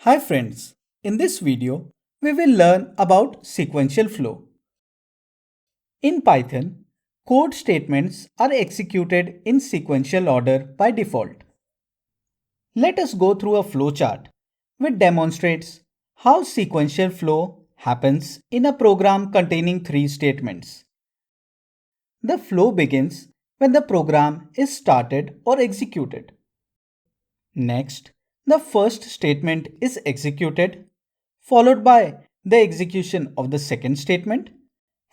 Hi friends, in this video, we will learn about sequential flow. In Python, code statements are executed in sequential order by default. Let us go through a flowchart which demonstrates how sequential flow happens in a program containing three statements. The flow begins when the program is started or executed. Next, the first statement is executed, followed by the execution of the second statement,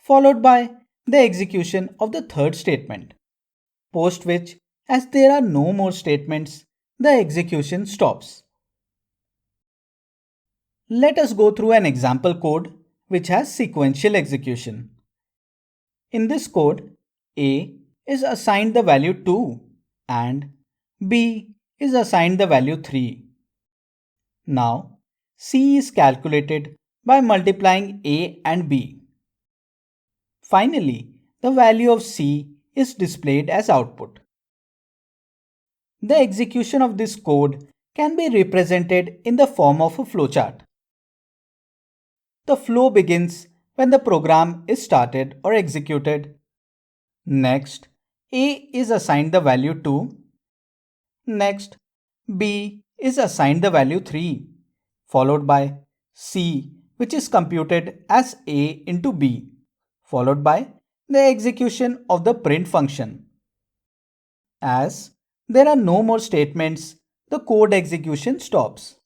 followed by the execution of the third statement, post which, as there are no more statements, the execution stops. Let us go through an example code which has sequential execution. In this code, A is assigned the value 2 and B is assigned the value 3. Now, C is calculated by multiplying A and B. Finally, the value of C is displayed as output. The execution of this code can be represented in the form of a flowchart. The flow begins when the program is started or executed. Next, A is assigned the value 2. Next, B is assigned the value 3, followed by C, which is computed as A into B, followed by the execution of the print function. As there are no more statements, the code execution stops.